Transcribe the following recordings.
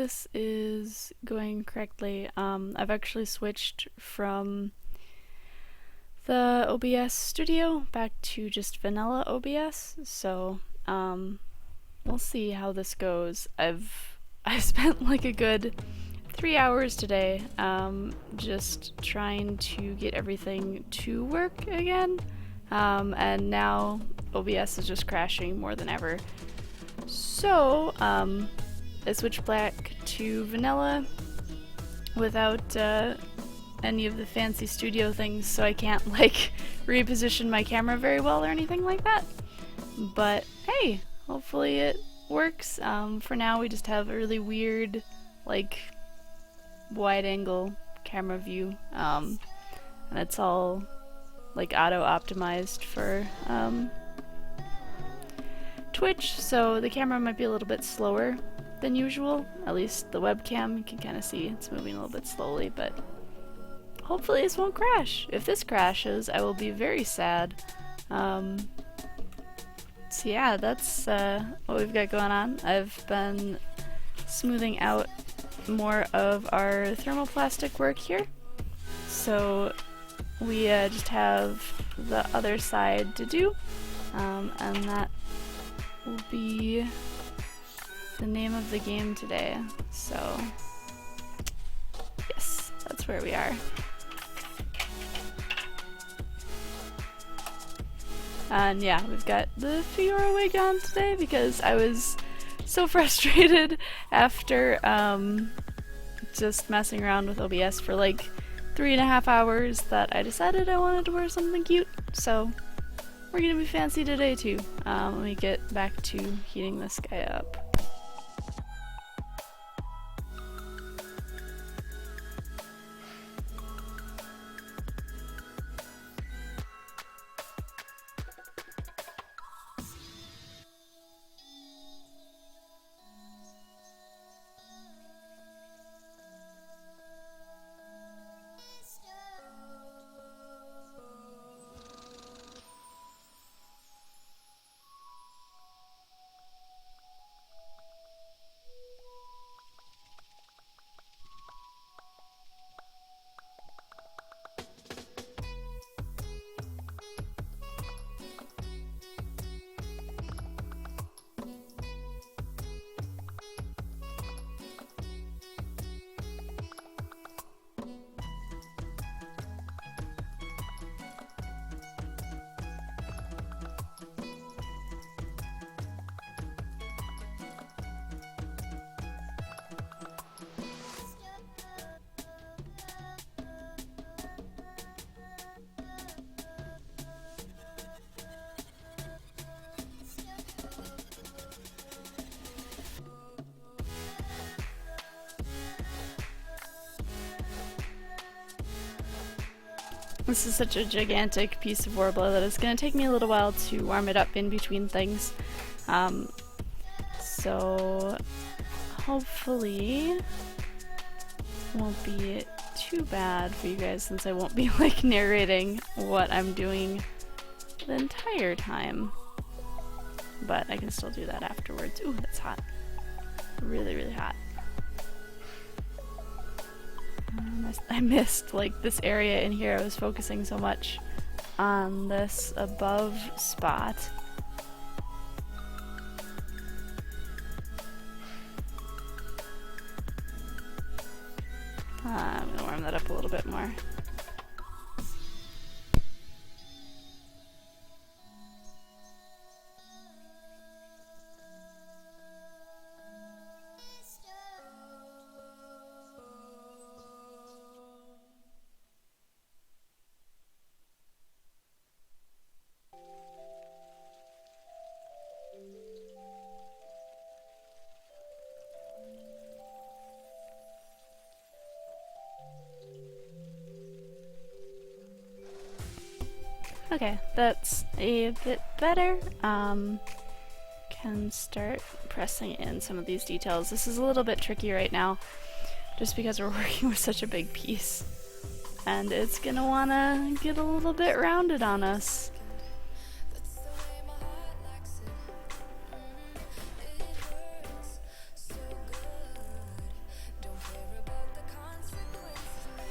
this is going correctly. I've actually switched from the OBS studio back to just vanilla OBS, so we'll see how this goes. I spent like a good 3 hours today just trying to get everything to work again, and now OBS is just crashing more than ever. So I switched back to vanilla without any of the fancy studio things, so I can't like reposition my camera very well or anything like that. But hey, hopefully it works. For now we just have a really weird like wide angle camera view, and it's all like auto optimized for Twitch, so the camera might be a little bit slower than usual. At least the webcam, you can kind of see it's moving a little bit slowly, but hopefully this won't crash. If this crashes, I will be very sad. So yeah, that's what we've got going on. I've been smoothing out more of our thermoplastic work here, so we just have the other side to do, and that will be the name of the game today. So yes, that's where we are. And yeah, we've got the Fiora wig on today because I was so frustrated after just messing around with OBS for like 3.5 hours that I decided I wanted to wear something cute. So we're gonna be fancy today too. Let me get back to heating this guy up. This is such a gigantic piece of Warbler that it's going to take me a little while to warm it up in between things. So hopefully it won't be too bad for you guys, since I won't be like narrating what I'm doing the entire time. But I can still do that afterwards. Ooh, that's hot. Really, really hot. I missed like this area in here. I was focusing so much on this above spot. I'm gonna warm that up a little bit more. Okay, that's a bit better. Can start pressing in some of these details. This is a little bit tricky right now, just because we're working with such a big piece. And it's gonna wanna get a little bit rounded on us.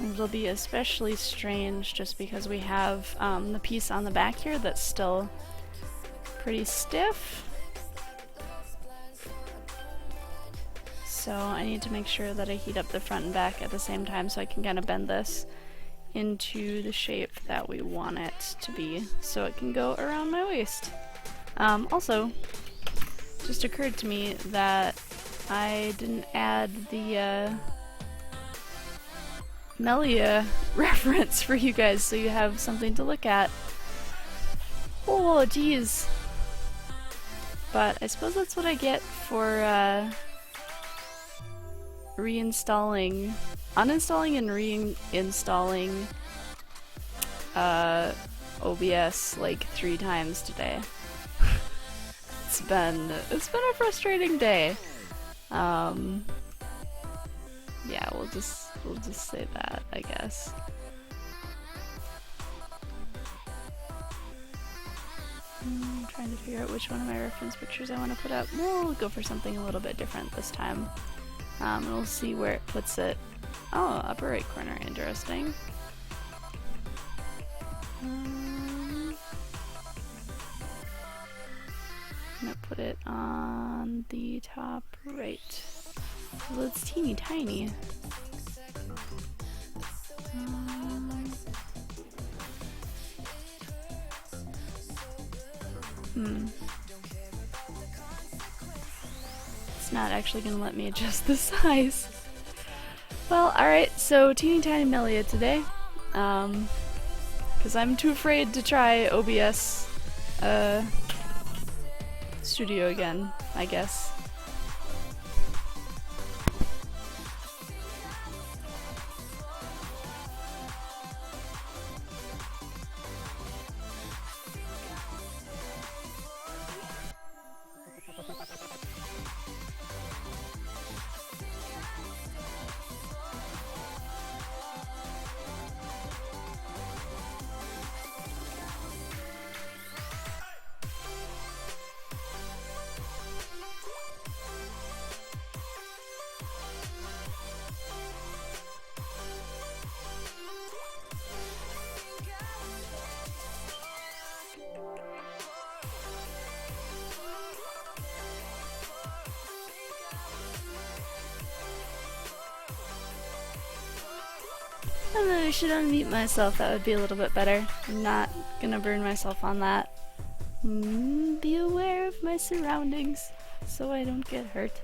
It'll be especially strange just because we have the piece on the back here that's still pretty stiff. So I need to make sure that I heat up the front and back at the same time so I can kind of bend this into the shape that we want it to be so it can go around my waist. Also, just occurred to me that I didn't add the Melia reference for you guys so you have something to look at. Oh, geez. But I suppose that's what I get for uninstalling and reinstalling OBS like 3 times today. It's been a frustrating day. Yeah, we'll just say that, I guess. I'm trying to figure out which one of my reference pictures I want to put up. We'll go for something a little bit different this time. And we'll see where it puts it. Oh, upper right corner, interesting. I'm gonna put it on the top right. Well, it's teeny tiny. It's not actually gonna let me adjust the size. Well, alright, so teeny tiny Melia today. Because I'm too afraid to try OBS Studio again, I guess. And then I should unmute myself, that would be a little bit better. I'm not gonna burn myself on that. Be aware of my surroundings so I don't get hurt.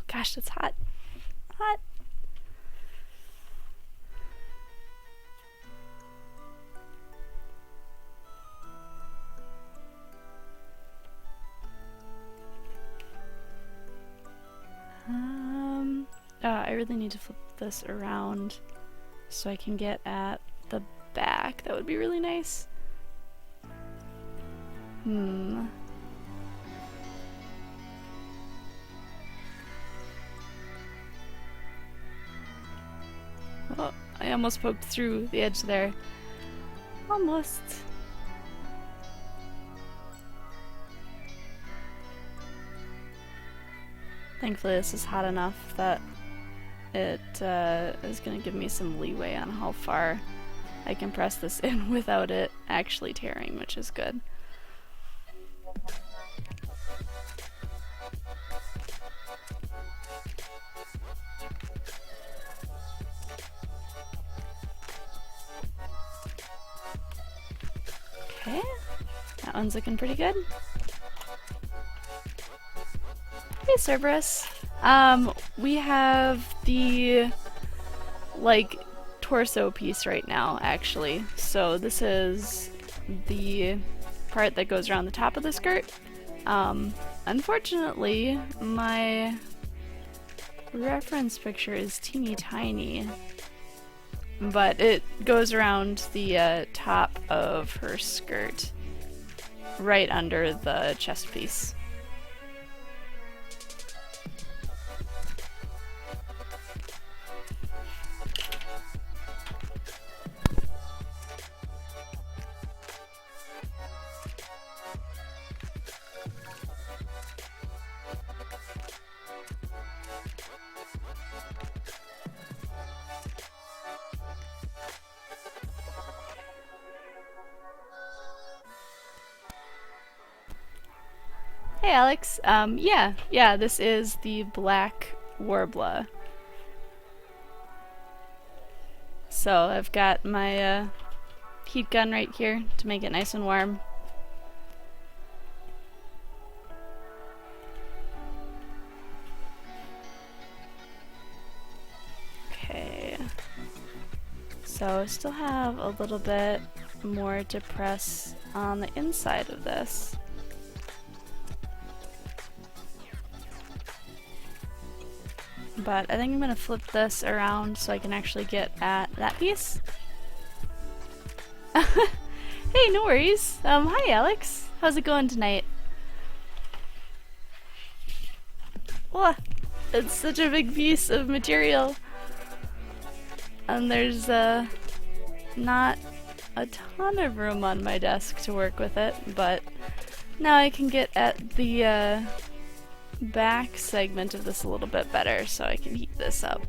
Gosh, it's hot. Hot. I really need to flip this around so I can get at the back. That would be really nice. Oh, I almost poked through the edge there. Almost. Thankfully this is hot enough that it is going to give me some leeway on how far I can press this in without it actually tearing, which is good. Okay, that one's looking pretty good. Hey Cerberus. We have the like torso piece right now actually. So this is the part that goes around the top of the skirt. Unfortunately, my reference picture is teeny tiny, but it goes around the top of her skirt. right under the chest piece. Hey Alex, yeah, this is the black warbler. So I've got my heat gun right here to make it nice and warm. Okay. So I still have a little bit more to press on the inside of this. But I think I'm gonna flip this around so I can actually get at that piece. Hey, no worries. Hi Alex. How's it going tonight? Whoa, it's such a big piece of material. And there's not a ton of room on my desk to work with it, but now I can get at the back segment of this a little bit better so I can heat this up.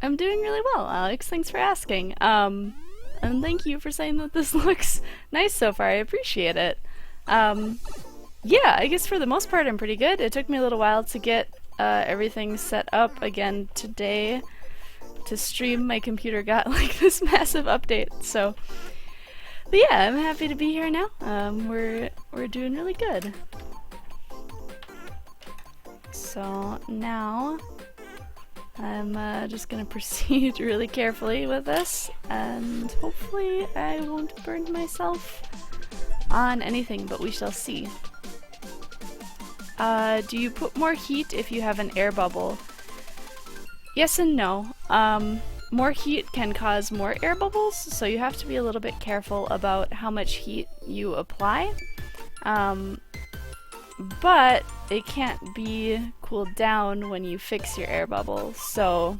I'm doing really well, Alex. Thanks for asking. And thank you for saying that this looks nice so far. I appreciate it. Yeah, I guess for the most part I'm pretty good. It took me a little while to get everything set up again today to stream. My computer got like this massive update, so. But yeah, I'm happy to be here now. We're doing really good. So now I'm just gonna proceed really carefully with this, and hopefully I won't burn myself on anything, but we shall see. Do you put more heat if you have an air bubble? Yes and no. More heat can cause more air bubbles, so you have to be a little bit careful about how much heat you apply. But it can't be cooled down when you fix your air bubble, so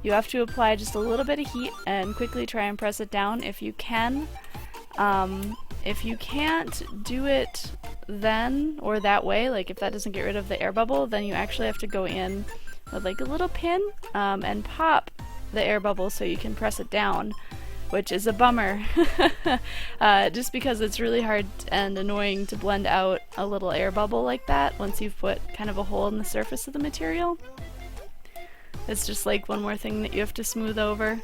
you have to apply just a little bit of heat and quickly try and press it down if you can. If you can't do it then or that way, like if that doesn't get rid of the air bubble, then you actually have to go in with like a little pin and pop the air bubble so you can press it down, which is a bummer. Just because it's really hard and annoying to blend out a little air bubble like that once you've put kind of a hole in the surface of the material. It's just like one more thing that you have to smooth over.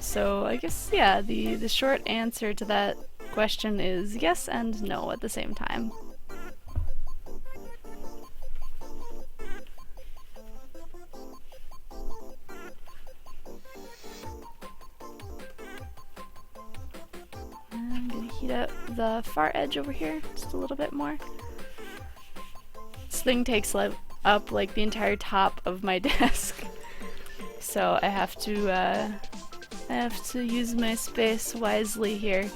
So I guess, yeah, the short answer to that question is yes and no at the same time. I'm gonna heat up the far edge over here just a little bit more. This thing takes up like the entire top of my desk, so I have to use my space wisely here.